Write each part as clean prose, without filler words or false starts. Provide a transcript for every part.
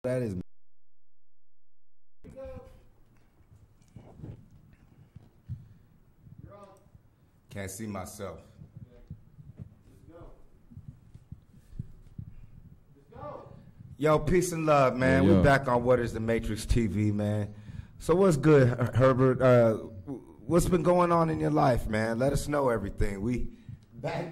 That is. Can't see myself. Yo, peace and love, man. Yo. We back on What is the Matrix TV, man. So what's good, Herbert? What's been going on in your life, man? Let us know everything. We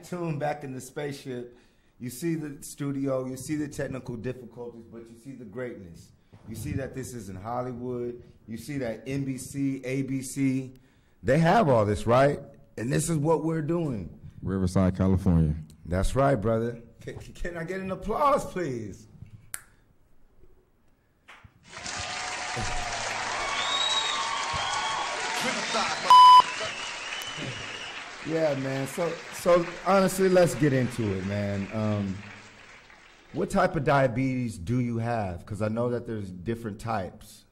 tuned back in the spaceship. You see the studio, you see the technical difficulties, but you see the greatness. You see that this is in Hollywood. You see that NBC, ABC, they have all this, right? And this is what we're doing. Riverside, California. That's right, brother. Can I get an applause, please? Yeah, man. So honestly, let's get into it, man. What type of diabetes do you have? Because I know that there's different types.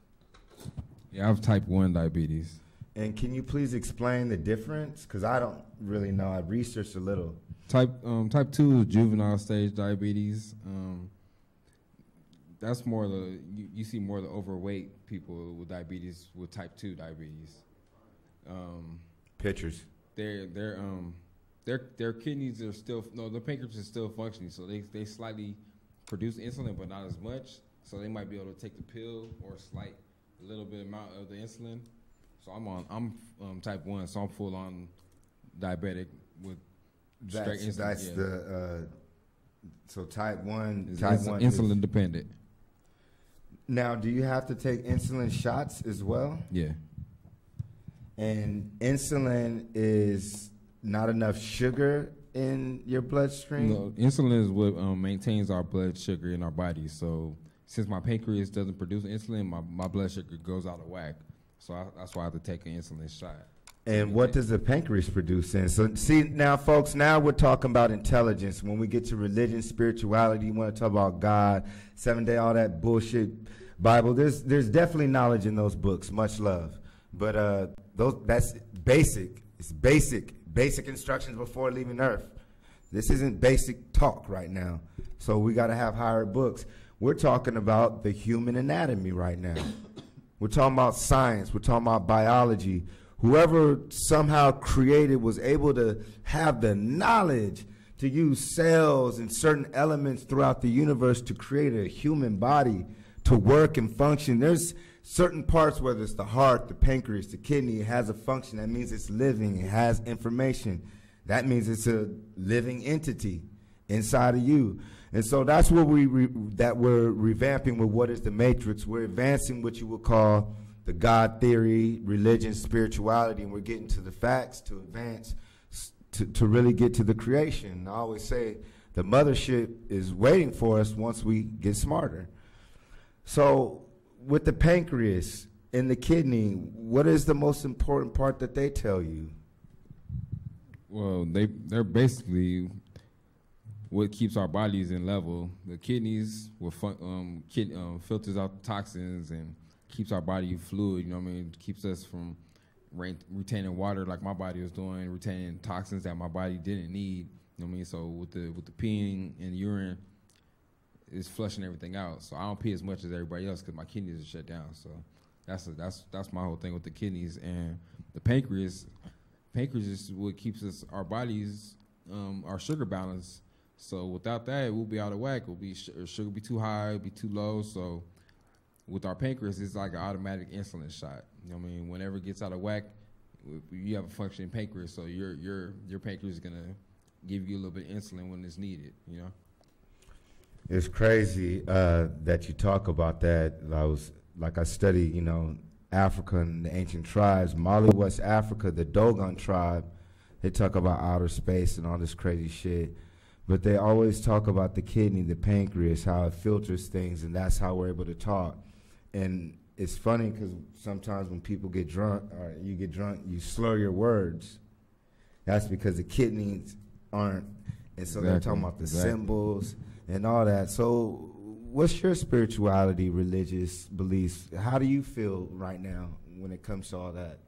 Yeah, I have type 1 diabetes. And can you please explain the difference? Because I don't really know. I researched a little. Type 2 is juvenile stage diabetes. That's more you see more of the overweight people with diabetes with type 2 diabetes. Pictures. Their kidneys are still the pancreas is still functioning, so they slightly produce insulin, but not as much. So they might be able to take the pill or a little bit amount of the insulin. So I'm type 1, so I'm full on diabetic with straight insulin. That's the so type 1. Insulin dependent. Now, do you have to take insulin shots as well? Yeah. And insulin is not enough sugar in your bloodstream? No, insulin is what maintains our blood sugar in our body. So since my pancreas doesn't produce insulin, my blood sugar goes out of whack. So that's why I have to take an insulin shot. And what does the pancreas produce in? So see, now, folks, now we're talking about intelligence. When we get to religion, spirituality, you want to talk about God, 7-day, all that bullshit, Bible. There's definitely knowledge in those books. Much love. But that's basic. It's basic instructions before leaving Earth. This isn't basic talk right now. So we got to have higher books. We're talking about the human anatomy right now. We're talking about science. We're talking about biology. Whoever somehow created was able to have the knowledge to use cells and certain elements throughout the universe to create a human body to work and function. There's certain parts, whether it's the heart, the pancreas, the kidney, it has a function. That means it's living. It has information. That means it's a living entity inside of you. And so that's what we're revamping with What is the Matrix. We're advancing what you would call the God theory, religion, spirituality, and we're getting to the facts to advance, to really get to the creation. I always say the mothership is waiting for us once we get smarter. So with the pancreas and the kidney, what is the most important part that they tell you? Well, they're basically what keeps our bodies in level. The kidneys will filters out the toxins and keeps our body fluid, you know what I mean? Keeps us from retaining water like my body was doing, retaining toxins that my body didn't need, you know what I mean? So with the peeing and urine, it's flushing everything out. So I don't pee as much as everybody else because my kidneys are shut down. So that's my whole thing with the kidneys. And the pancreas is what keeps our bodies, our sugar balance. So without that, we'll be out of whack. Sugar be too high, be too low. So with our pancreas, it's like an automatic insulin shot. You know what I mean? Whenever it gets out of whack, you have a functioning pancreas, so your pancreas is gonna give you a little bit of insulin when it's needed. You know. It's crazy that you talk about that. I study, Africa and the ancient tribes. Mali, West Africa, the Dogon tribe, they talk about outer space and all this crazy shit. But they always talk about the kidney, the pancreas, how it filters things, and that's how we're able to talk. And it's funny because sometimes when people get drunk, or you get drunk, you slur your words. That's because the kidneys aren't. And so they're talking about the symbols and all that. So what's your spirituality, religious beliefs? How do you feel right now when it comes to all that?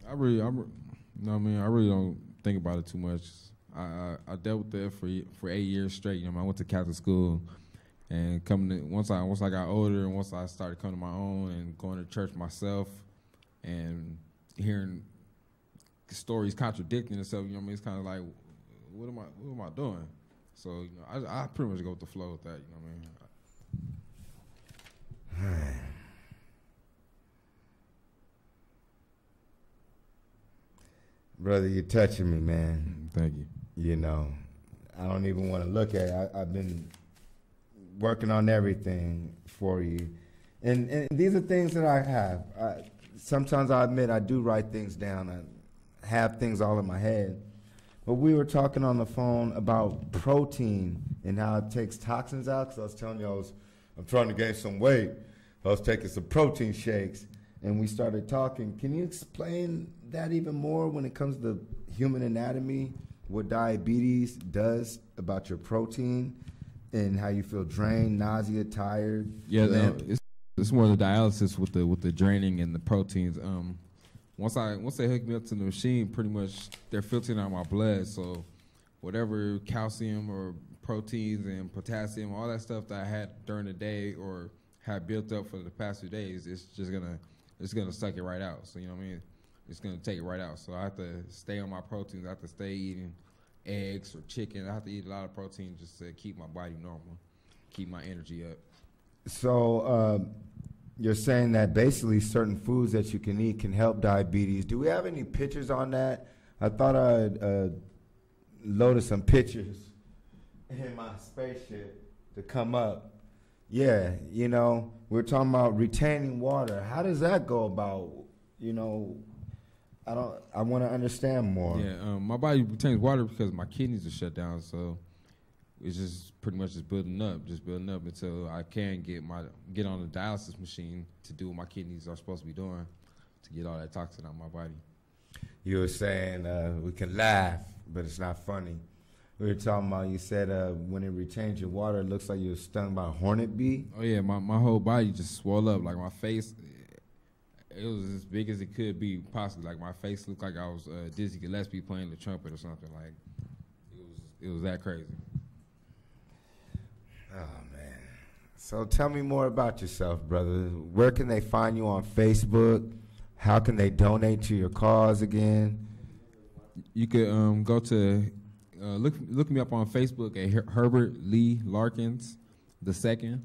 I really don't think about it too much. I dealt with that for 8 years straight. I went to Catholic school, And coming to, once I got older and once I started coming to my own and going to church myself and hearing stories contradicting themselves, you know what I mean? It's kind of like, what am I doing? So, you know, I pretty much go with the flow with that, you know what I mean? Brother, you're touching me, man. Thank you. You know, I don't even want to look at it. I've been working on everything for you. And these are things that I have. Sometimes I admit I do write things down. I have things all in my head. But we were talking on the phone about protein and how it takes toxins out. Because I was telling you I'm trying to gain some weight. I was taking some protein shakes. And we started talking. Can you explain that even more when it comes to human anatomy, what diabetes does about your protein and how you feel drained, nausea, tired? Yeah, it's more the dialysis with the draining and the proteins. Once they hook me up to the machine, pretty much they're filtering out my blood. So whatever calcium or proteins and potassium, all that stuff that I had during the day or had built up for the past few days, it's gonna suck it right out. So you know what I mean? It's gonna take it right out. So I have to stay on my proteins. I have to stay eating eggs or chicken. I have to eat a lot of protein just to keep my body normal, keep my energy up. So you're saying that basically certain foods that you can eat can help diabetes. Do we have any pictures on that? I thought I'd loaded some pictures in my spaceship to come up. Yeah, you know, we're talking about retaining water. How does that go about, you know, I want to understand more. Yeah, my body retains water because my kidneys are shut down, so it's just pretty much just building up until I can get on the dialysis machine to do what my kidneys are supposed to be doing to get all that toxin out of my body. You were saying we can laugh, but it's not funny. We were talking about, you said when it retains your water, it looks like you were stung by a hornet bee. Oh yeah, my whole body just swelled up. Like my face, it was as big as it could be possibly. Like my face looked like I was Dizzy Gillespie playing the trumpet or something. Like it was that crazy. Oh man! So tell me more about yourself, brother. Where can they find you on Facebook? How can they donate to your cause again? You could go to look me up on Facebook at Herbert Lee Larkins II. You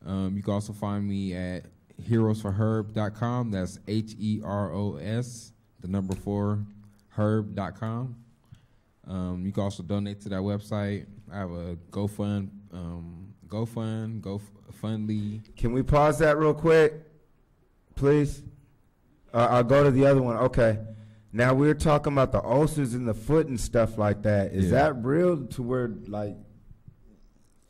can also find me at heroesforherb.com. That's HEROS, the number 4, herb.com. You can also donate to that website. I have a GoFundMe. Can we pause that real quick, please? I'll go to the other one. Okay. Now we're talking about the ulcers in the foot and stuff like that. Is that real to where, like,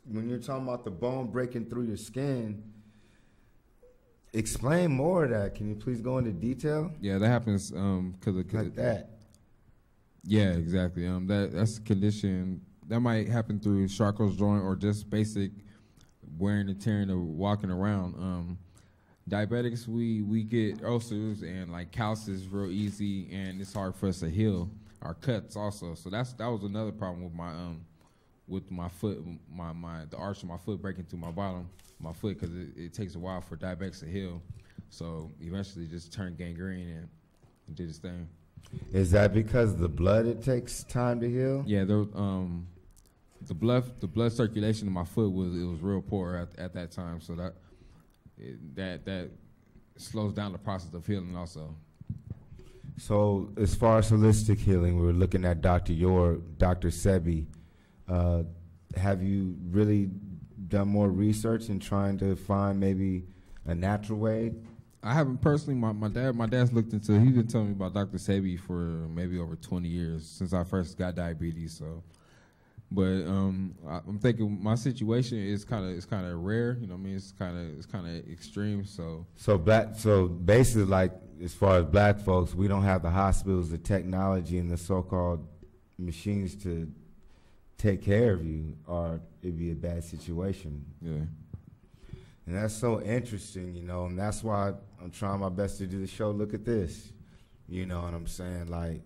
when you're talking about the bone breaking through your skin? Explain more of that. Can you please go into detail? Yeah, that happens because of like that. Yeah, exactly. That's a condition that might happen through Charcot's joint or just basic wearing and tearing or walking around. Diabetics, we get ulcers and like calluses real easy, and it's hard for us to heal our cuts also. So that was another problem with my foot, the arch of my foot breaking through my foot, because it takes a while for diabetics to heal. So eventually, just turned gangrene and did its thing. Is that because the blood, it takes time to heal? Yeah, the blood circulation in my foot was real poor at that time. So that slows down the process of healing also. So as far as holistic healing, we were looking at Dr. York, Dr. Sebi. Have you really done more research in trying to find maybe a natural way? I haven't personally. My dad's looked into. He's been telling me about Dr. Sebi for maybe over 20 years since I first got diabetes. So, but I'm thinking my situation is kind of rare. You know what I mean? It's kind of extreme. So basically, like as far as black folks, we don't have the hospitals, the technology, and the so-called machines to take care of you, or it'd be a bad situation. Yeah. And that's so interesting, you know, and that's why I'm trying my best to do the show. Look at this, you know what I'm saying? Like,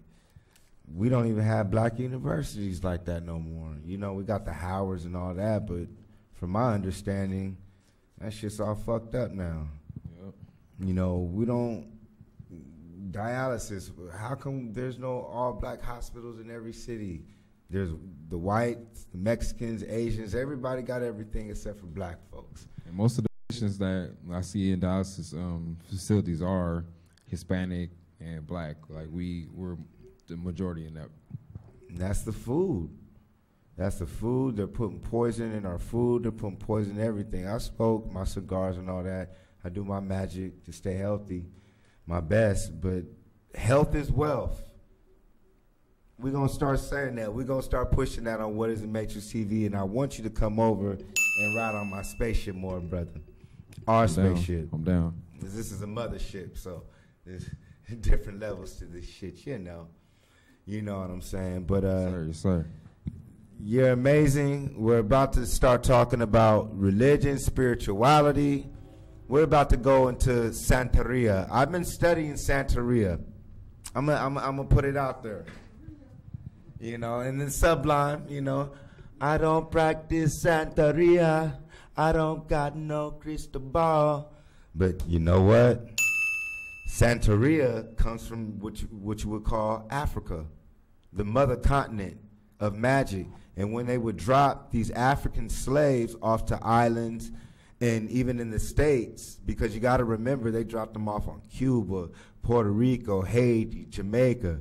we don't even have black universities like that no more. You know, we got the Howards and all that, but from my understanding, that shit's all fucked up now. Yep. You know, we don't, dialysis, how come there's no all black hospitals in every city? There's the whites, the Mexicans, Asians, everybody got everything except for black folks. And most of the patients that I see in dialysis facilities are Hispanic and black. Like we're the majority in that. And that's the food. That's the food. They're putting poison in our food. They're putting poison in everything. I smoke my cigars and all that. I do my magic to stay healthy, my best. But health is wealth. We're going to start saying that. We're going to start pushing that on What is the Matrix TV. And I want you to come over and ride on my spaceship more, brother. Our spaceship. I'm down. Because this is a mothership, so there's different levels to this shit, you know. You know what I'm saying? But Yes, sir. you're amazing. We're about to start talking about religion, spirituality. We're about to go into Santería. I've been studying Santería. I'm gonna put it out there. You know, and then Sublime, you know, I don't practice Santería. I don't got no crystal ball. But you know what? Santería comes from what you would call Africa, the mother continent of magic. And when they would drop these African slaves off to islands and even in the States, because you got to remember they dropped them off on Cuba, Puerto Rico, Haiti, Jamaica,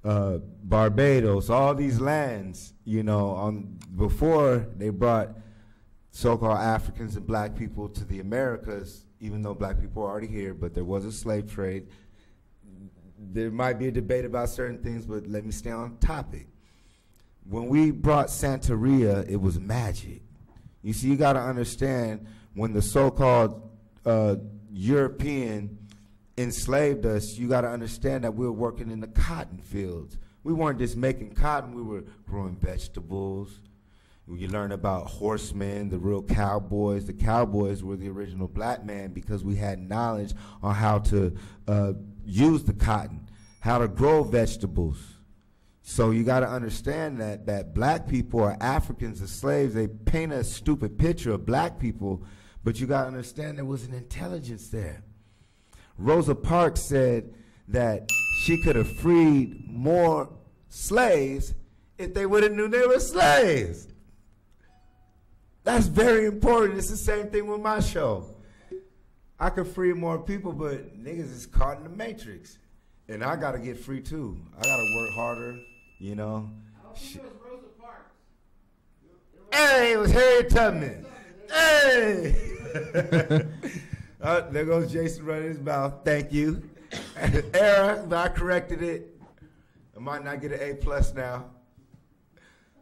Barbados, all these lands, you know, before they brought so-called Africans and black people to the Americas, even though black people are already here, but there was a slave trade. There might be a debate about certain things, but let me stay on topic. When we brought Santería, it was magic. You see, you got to understand, when the so-called European enslaved us, you got to understand that we were working in the cotton fields. We weren't just making cotton, we were growing vegetables. You learn about horsemen, the real cowboys. The cowboys were the original black man because we had knowledge on how to use the cotton, how to grow vegetables. So you got to understand that black people or Africans as slaves, they paint a stupid picture of black people, but you got to understand there was an intelligence there. Rosa Parks said that she could have freed more slaves if they would have knew they were slaves. That's very important. It's the same thing with my show. I could free more people, but niggas is caught in the matrix. And I got to get free too. I got to work harder, you know. I think it was Rosa Parks. Hey, it was Harriet Tubman. Hey! There goes Jason running his mouth. Thank you. Error, but I corrected it. I might not get an A+ now.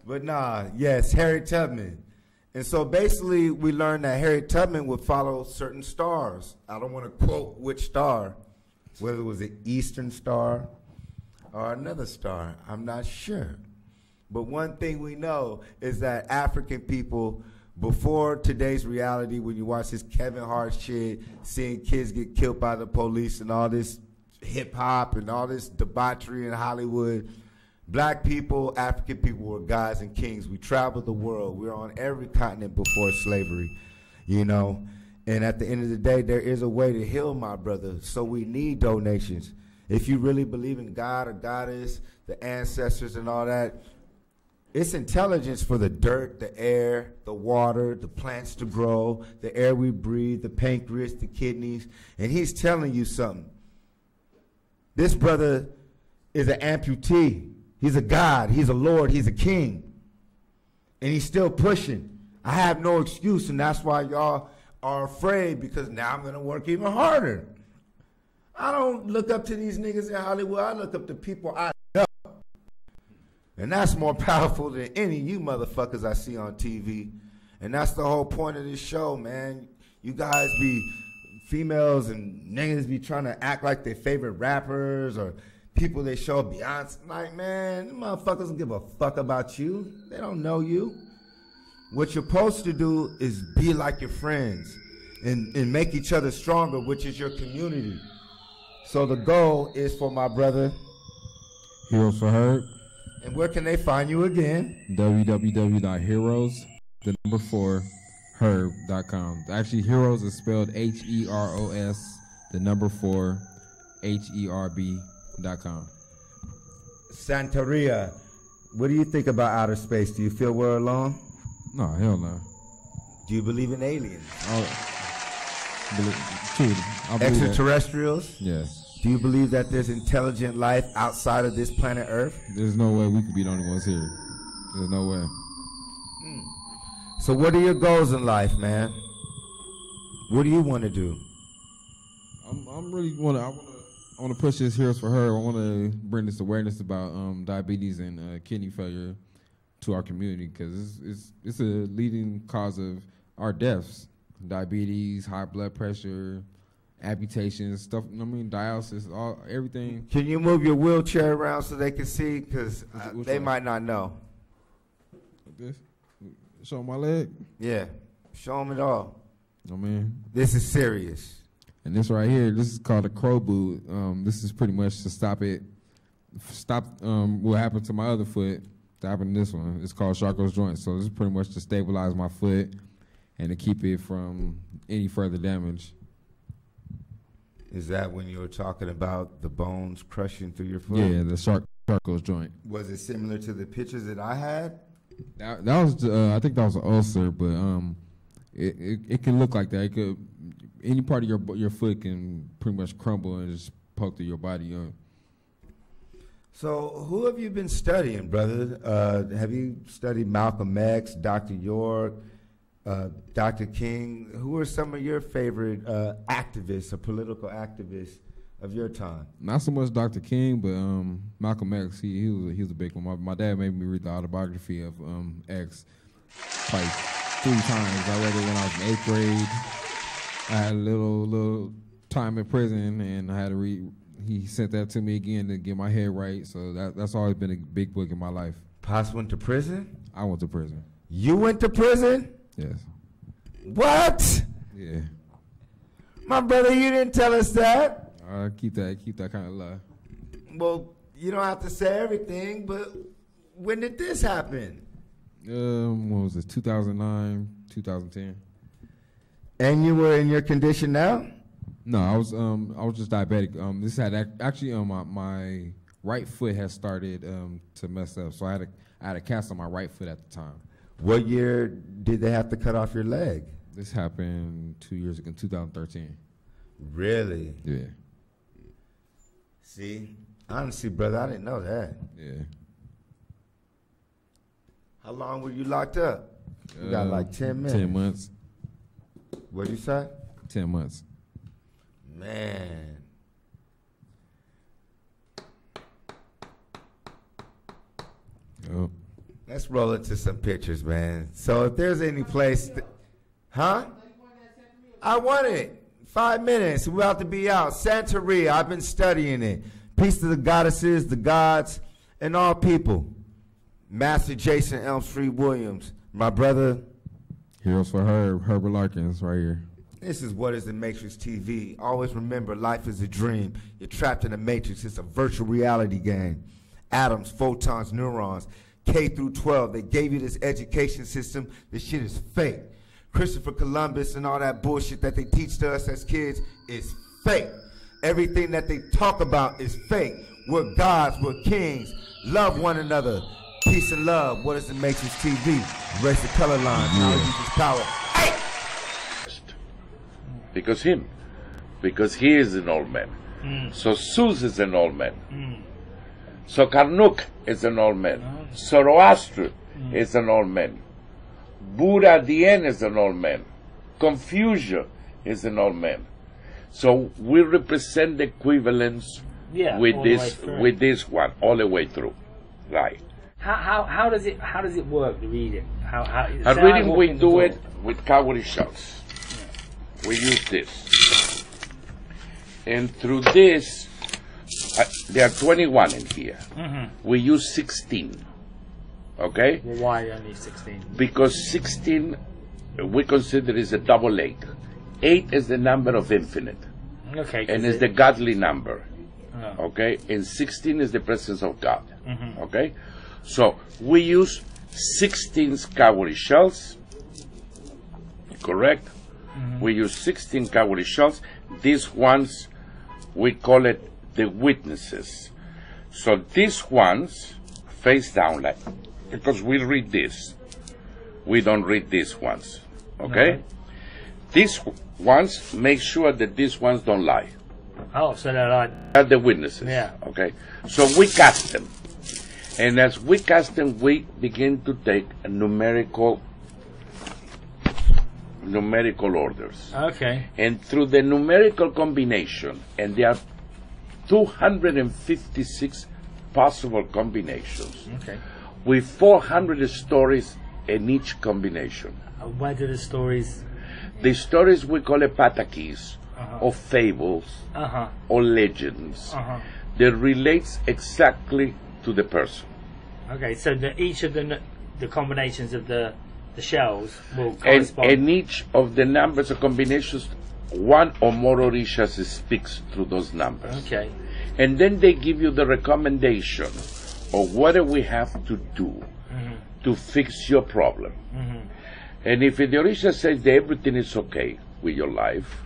But nah, yes, Harriet Tubman. And so basically we learned that Harriet Tubman would follow certain stars. I don't want to quote which star, whether it was the Eastern Star or another star. I'm not sure. But one thing we know is that African people, before today's reality, when you watch this Kevin Hart shit, seeing kids get killed by the police and all this hip hop and all this debauchery in Hollywood, black people, African people were gods and kings. We traveled the world. We were on every continent before slavery, you know. And at the end of the day, there is a way to heal, my brother. So we need donations. If you really believe in God or goddess, the ancestors and all that, it's intelligence for the dirt, the air, the water, the plants to grow, the air we breathe, the pancreas, the kidneys. And he's telling you something. This brother is an amputee. He's a God. He's a Lord. He's a king. And he's still pushing. I have no excuse, and that's why y'all are afraid, because now I'm going to work even harder. I don't look up to these niggas in Hollywood. I look up to people I know. And that's more powerful than any of you motherfuckers I see on TV. And that's the whole point of this show, man. You guys be, females and niggas be trying to act like their favorite rappers or people they show Beyonce. Like, man, them motherfuckers don't give a fuck about you. They don't know you. What you're supposed to do is be like your friends and make each other stronger, which is your community. So the goal is for my brother, Heroes for Herb. And where can they find you again? www.heroes, herb.com. Actually, heroes is spelled HEROS, the number 4, HERB.com. Santería. What do you think about outer space? Do you feel we're alone? No, hell no. Do you believe in aliens? I believe Extraterrestrials? Yes. Do you believe that there's intelligent life outside of this planet Earth? There's no way we could be the only ones here. There's no way. So what are your goals in life, man? What do you want to do? I'm really I want to push this Heroes for Her. I want to bring this awareness about diabetes and kidney failure to our community, because it's a leading cause of our deaths. Diabetes, high blood pressure, amputations, stuff. I mean, dialysis, everything. Can you move your wheelchair around so they can see? Because they might not know. Like this? Show my leg? Yeah. Show them it all. I mean, this is serious. And this right here, this is called a crow boot. This is pretty much to stop what happened to my other foot to happen to this one. It's called Charcot's joint. So this is pretty much to stabilize my foot and to keep it from any further damage. Is that when you were talking about the bones crushing through your foot? Yeah, the Charcot's joint. Was it similar to the pictures that I had? That was, I think that was an ulcer, but it can look like that. It could, any part of your foot can pretty much crumble and just poke through your body. So who have you been studying, brother? Have you studied Malcolm X, Dr. York, Dr. King? Who are some of your favorite activists or political activists of your time? Not so much Dr. King, but Malcolm X. He was a big one. My dad made me read the autobiography of X like 3 times. I read it when I was in 8th grade. I had a little time in prison, and I had to read. He sent that to me again to get my head right. So that's always been a big book in my life. Pops went to prison? I went to prison. You went to prison? Yes. What? Yeah. My brother, you didn't tell us that. Keep that kind of lie. Well, you don't have to say everything, but when did this happen? What was it? 2009, 2010. And you were in your condition now? No, I was just diabetic. This had actually my right foot had started to mess up, so I had a cast on my right foot at the time. What year did they have to cut off your leg? This happened 2 years ago, 2013. Really? Yeah. See, honestly, brother, I didn't know that. Yeah. How long were you locked up? You got like 10 minutes. 10 months. What'd you say? 10 months. Man. Oh. Let's roll into some pictures, man. So if there's any place, huh? I want it. 5 minutes. We're about to be out. Santería. I've been studying it. Peace to the goddesses, the gods, and all people. Master Jason Elm Street Williams. My brother. Heroes for Her, Herbert Larkins, right here. This is What is the Matrix TV. Always remember, life is a dream. You're trapped in a matrix. It's a virtual reality game. Atoms, photons, neurons, K through 12. They gave you this education system. This shit is fake. Christopher Columbus and all that bullshit that they teach to us as kids is fake. Everything that they talk about is fake. We're gods, we're kings. Love one another. Peace and love. What is the Matrix TV? Erase the color lines. Knowledge equals power. Hey! Because he is an old man. So Zeus is an old man. So Karnak is an old man. Zoroaster is an old man. Buddha at the end is an old man. Confucius is an old man. So we represent the equivalence with this one all the way through, right? How does it work? The reading? At reading we do it with cowrie shells. We use this, and through this, there are 21 in here. We use 16. Okay? Well, why only 16? Because 16 we consider is a double 8. 8 is the number of infinite. Okay. And it's the godly number. Okay? And 16 is the presence of God. Okay? So we use 16 cowrie shells, correct? We use 16 cowrie shells. These ones, we call it the witnesses. So these ones face down, like, because we read this. We don't read these ones, okay? No. These ones, make sure that these ones don't lie. Oh, so they're like... Are the witnesses, Yeah. okay? So we cast them. And as we cast them, we begin to take a numerical orders. Okay. And through the numerical combination, and there are 256 possible combinations, Okay. with 400 stories in each combination. Where do the stories... The stories we call it patakis, or fables, or legends, that relates exactly to the person. Okay, so each of the combinations of the shells will correspond... And each of the numbers or combinations, one or more orishas speaks through those numbers. Okay. And then they give you the recommendation of what do we have to do to fix your problem. And if the orisha says that everything is okay with your life,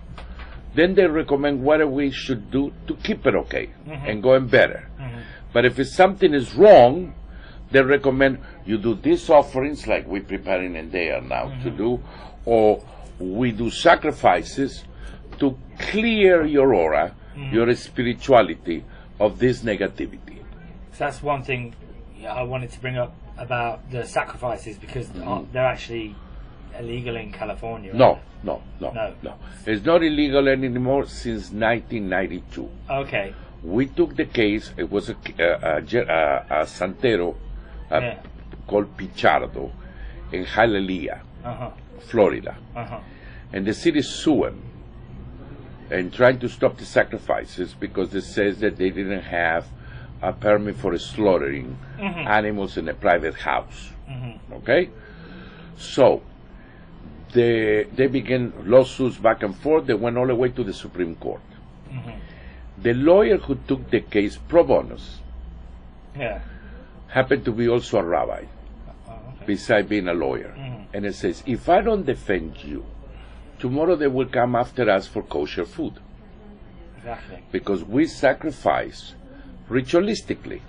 then they recommend what we should do to keep it okay and going better. But if something is wrong, they recommend you do these offerings like we're preparing in there now to do, or we do sacrifices to clear your aura, your spirituality of this negativity. So that's one thing I wanted to bring up about the sacrifices, because they're actually illegal in California. Right? No. It's not illegal anymore since 1992. Okay. We took the case. It was a santero called Pichardo in Hialeah, Florida. And the city sued him and trying to stop the sacrifices because it says that they didn't have a permit for slaughtering animals in a private house. Okay? So they began lawsuits back and forth. They went all the way to the Supreme Court. The lawyer who took the case pro bonus happened to be also a rabbi, besides being a lawyer. And it says, if I don't defend you, tomorrow they will come after us for kosher food. Exactly. Because we sacrifice ritualistically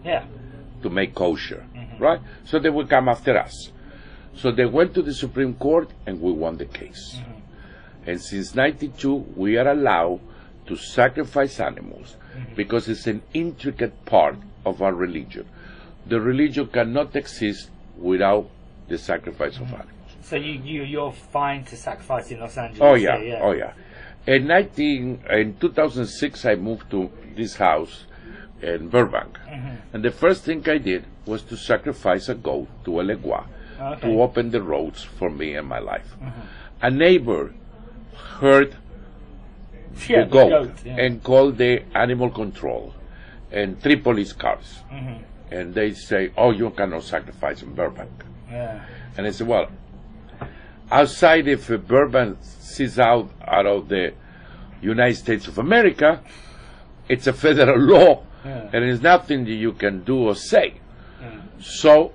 to make kosher, right? So they will come after us. So they went to the Supreme Court and we won the case. And since 92, we are allowed to sacrifice animals because it's an intricate part of our religion. The religion cannot exist without the sacrifice of animals. So you're fine to sacrifice in Los Angeles? Oh yeah. In 2006, I moved to this house in Burbank. And the first thing I did was to sacrifice a goat to a legua to open the roads for me and my life. A neighbor heard the goat and called the animal control and 3 police cars. And they say, oh, you cannot sacrifice in Burbank. And I said, well, outside if Burbank sees out of the United States of America, it's a federal law, and there's nothing that you can do or say. So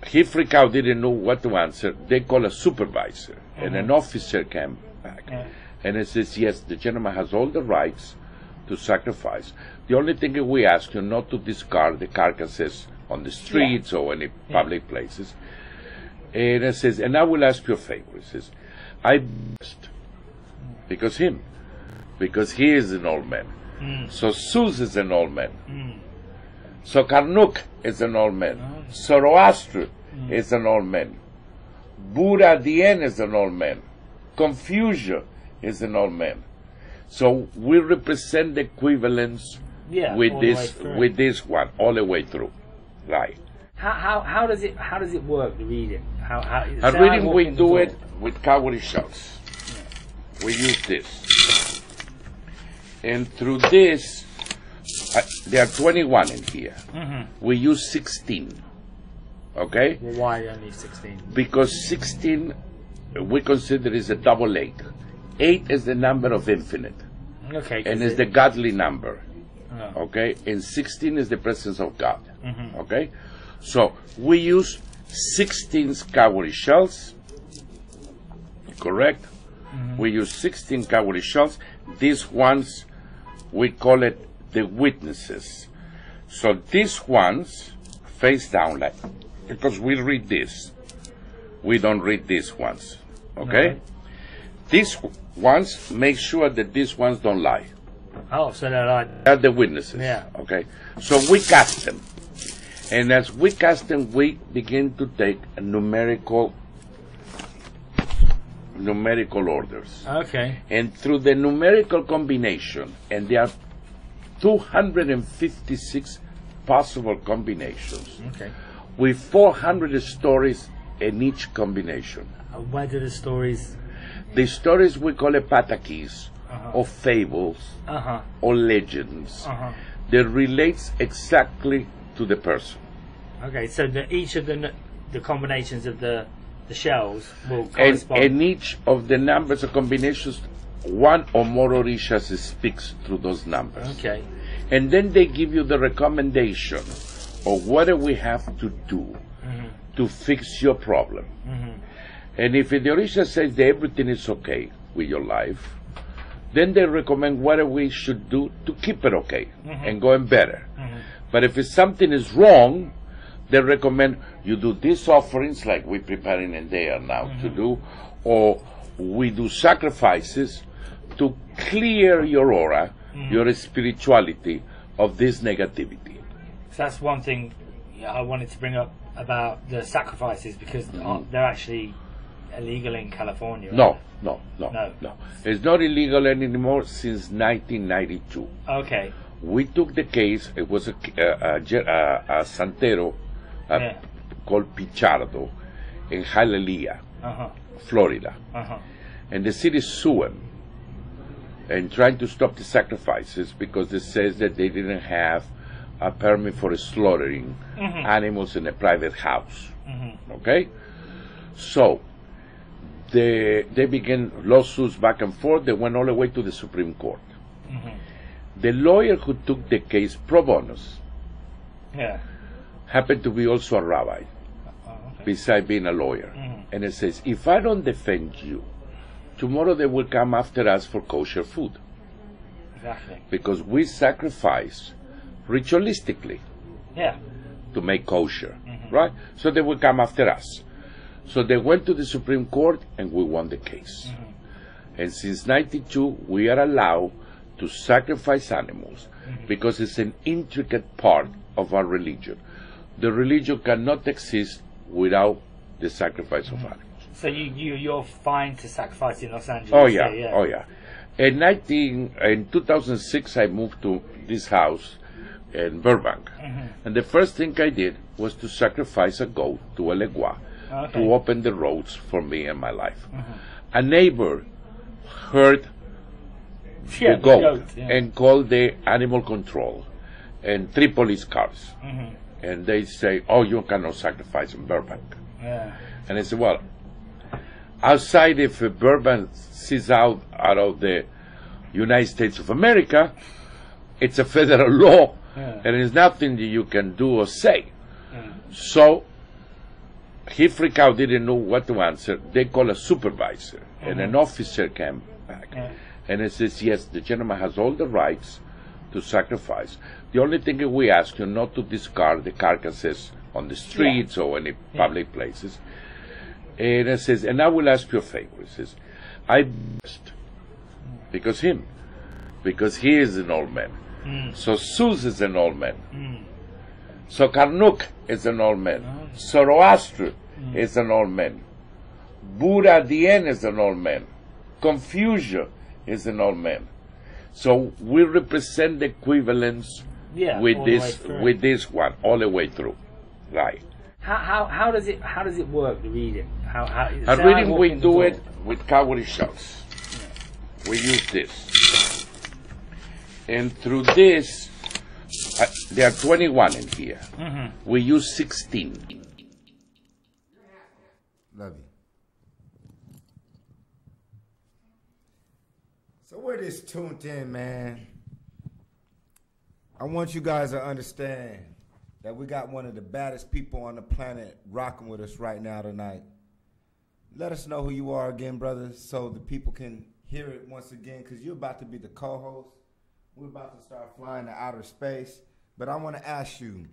he freaked out, didn't know what to answer. They call a supervisor, and an officer came back. And it says, yes, the gentleman has all the rights to sacrifice. The only thing that we ask you not to discard the carcasses on the streets or any public places. And it says, and I will ask you a favor. It says, I because he is an old man. So Zeus is an old man. So Karnak is an old man. Zoroaster is an old man. Buddha the end is an old man. Confucius is an old man. So we represent the equivalence with this one all the way through, right? How does it work? The reading. A reading we do it with cowrie shells. We use this, and through this, there are 21 in here. We use 16. Okay. Well, why only 16? Because 16 we consider is a double 8. 8 is the number of infinite. Okay. And it's the godly number. Okay? And 16 is the presence of God. Okay? So we use 16 cowrie shells correct? We use 16 cowrie shells. These ones, we call it the witnesses. So these ones face down, like, because we read this. We don't read these ones, okay? No. These ones, make sure that these ones don't lie. Oh, so they're like... They're the witnesses, Yeah. okay? So we cast them. And as we cast them, we begin to take a numerical orders. Okay. And through the numerical combination, and there are 256 possible combinations, Okay. with 400 stories in each combination. Where do the stories... The stories we call it patakis, or fables, or legends, that relates exactly to the person. Okay, so each of the combinations of the shells will correspond. And each of the numbers or combinations, one or more orishas speaks through those numbers. Okay. And then they give you the recommendation of what do we have to do to fix your problem. And if the orisha says that everything is okay with your life, then they recommend what we should do to keep it okay and going better. But if something is wrong, they recommend you do these offerings like we're preparing and they are now to do, or we do sacrifices to clear your aura, your spirituality of this negativity. So that's one thing I wanted to bring up about the sacrifices, because they're actually illegal in California. No. It's not illegal anymore since 1992. Okay. We took the case. It was a santero called Pichardo in Hialeah, Florida. And the city sued him and trying to stop the sacrifices because it says that they didn't have a permit for slaughtering animals in a private house. Okay? So they began lawsuits back and forth. They went all the way to the Supreme Court. The lawyer who took the case pro bonus happened to be also a rabbi, besides being a lawyer. And it says, if I don't defend you, tomorrow they will come after us for kosher food. Exactly. Because we sacrifice ritualistically to make kosher, right? So they will come after us. So they went to the Supreme Court and we won the case. And since 92, we are allowed to sacrifice animals because it's an intricate part of our religion. The religion cannot exist without the sacrifice of animals. So you're fine to sacrifice in Los Angeles? Oh yeah, oh yeah. In 2006, I moved to this house in Burbank, and the first thing I did was to sacrifice a goat to a legua to open the roads for me and my life. A neighbor heard the goat and called the animal control and 3 police cars, and they say, "Oh, you cannot sacrifice in Burbank." And I said, "Well, outside if Burbank sees out of the United States of America, it's a federal law, and there's nothing that you can do or say." So he freaked out, didn't know what to answer. They call a supervisor, and an officer came back, and he says, "Yes, the gentleman has all the rights to sacrifice. The only thing that we ask you not to discard the carcasses on the streets or any public places." And it says, "And I will ask you a favor." He says, "I best because he is an old man. So Zeus is an old man. So Karnak is an old man. Zoroaster is an old man. Buddha the end is an old man. Confucius is an old man. So we represent the equivalence with this one all the way through, right?" How does it work, the reading? A reading we do it with cowrie shells. We use this, and through this, there are 21 in here. We use 16. Love you. So we're just tuned in, man. I want you guys to understand that we got one of the baddest people on the planet rocking with us right now tonight. let us know who you are again, brother, so the people can hear it once again, because you're about to be the co-host. We're about to start flying to outer space. But I want to ask you,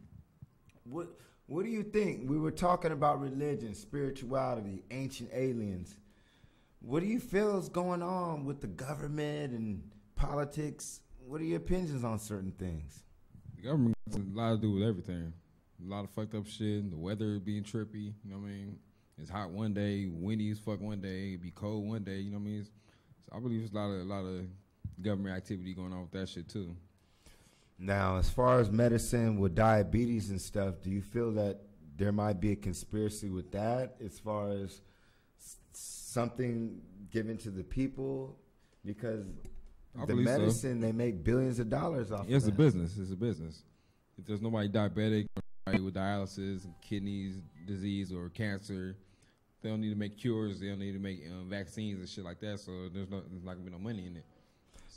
what do you think? We were talking about religion, spirituality, ancient aliens. What do you feel is going on with the government and politics? What are your opinions on certain things? The government has a lot to do with everything. A lot of fucked up shit. The weather being trippy. You know what I mean? It's hot one day, windy as fuck one day. It be cold one day. You know what I mean? So I believe there's a lot of government activity going on with that shit too. Now, as far as medicine with diabetes and stuff, do you feel that there might be a conspiracy with that as far as something given to the people? Because the medicine, they make billions of dollars off of it. It's a business. It's a business. If there's nobody diabetic, nobody with dialysis, kidneys disease, or cancer, they don't need to make cures. They don't need to make vaccines and shit like that. So there's not going to be no money in it.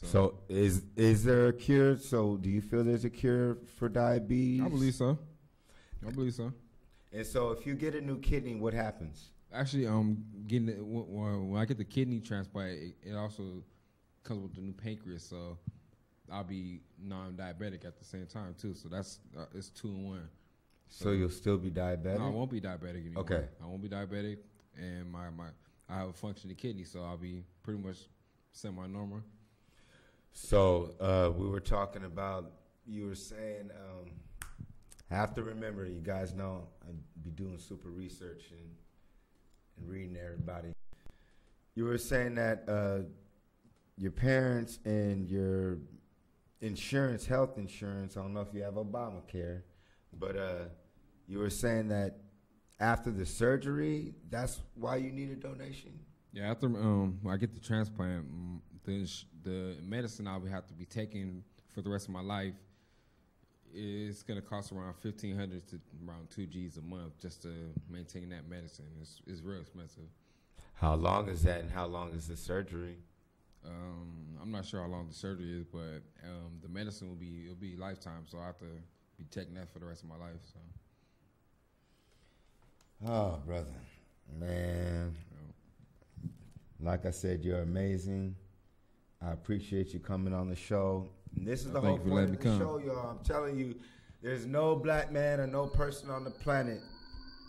So is there a cure? So do you feel there's a cure for diabetes? I believe so. I believe so. And so if you get a new kidney, what happens? Actually, getting when I get the kidney transplant, it also comes with the new pancreas. So I'll be non-diabetic at the same time too. So that's it's 2 in 1. So you'll still be diabetic? No, I won't be diabetic anymore. Okay. I won't be diabetic, and I have a functioning kidney, so I'll be pretty much semi-normal. So we were talking about, you were saying, I have to remember, you guys know I'd be doing super research and reading everybody. You were saying that your parents and your insurance, health insurance, I don't know if you have Obamacare, but you were saying that after the surgery, that's why you need a donation? Yeah, after when I get the transplant, the medicine I would have to be taking for the rest of my life is going to cost around $1,500 to around $2,000 a month just to maintain that medicine. It's real expensive. How long is that, and how long is the surgery? I'm not sure how long the surgery is, but the medicine it'll be lifetime, so I have to be taking that for the rest of my life. So. Oh, brother, man. Like I said, you're amazing. I appreciate you coming on the show. And this is the whole point of the show, y'all. I'm telling you, there's no black man or no person on the planet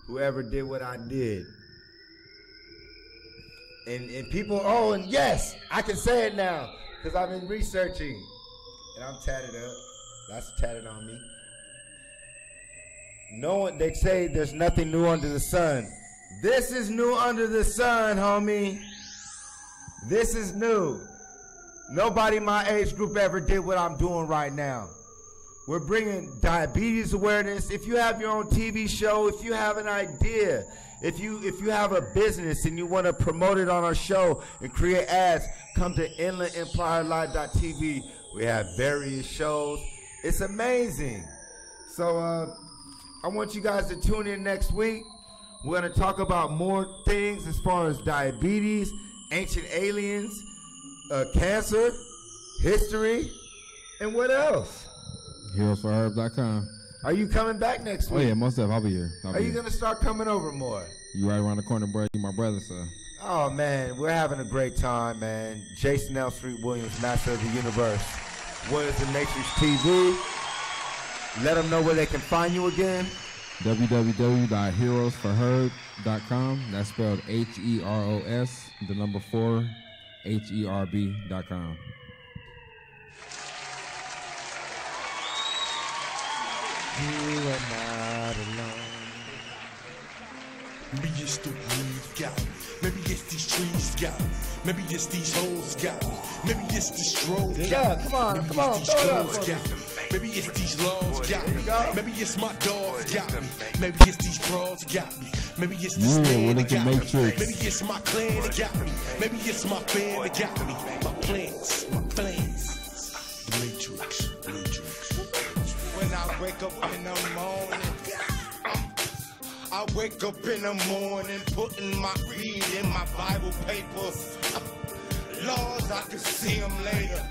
who ever did what I did. And people, and yes, I can say it now because I've been researching. And I'm tatted up. That's tatted on me. No one, they say there's nothing new under the sun. This is new under the sun, homie. This is new. Nobody in my age group ever did what I'm doing right now. We're bringing diabetes awareness. If you have your own TV show, if you have an idea, if you have a business and you want to promote it on our show and create ads, come to InlandEmpireLive.tv. We have various shows. It's amazing. So I want you guys to tune in next week. We're going to talk about more things as far as diabetes, ancient aliens, cancer, history, and what else? HeroesForHerb.com. Are you coming back next week? Oh yeah, most definitely. I'll be here. Are you gonna start coming over more? You right around the corner, bro. You my brother, so. Oh man, we're having a great time, man. Jason L. Street Williams, Master of the Universe, Warriors of Matrix TV. Let them know where they can find you again. www.heroesforherb.com. That's spelled HEROS, the number 4, HERB.com. You are not alone. Maybe it's the weed got me. Maybe it's these trees got me. Maybe it's these hoes got me. Maybe it's the stroll got me. Come on, maybe throw it up. got me. Maybe it's these laws got me. Maybe it's my dogs got me. Maybe it's these bras got me. Maybe it's the stand that got me. Maybe it's my clan that got me. Maybe it's my band that got me. My plans. The Matrix. When I wake up in the morning, I wake up in the morning, putting my read in my Bible paper. Lord, I can see them later.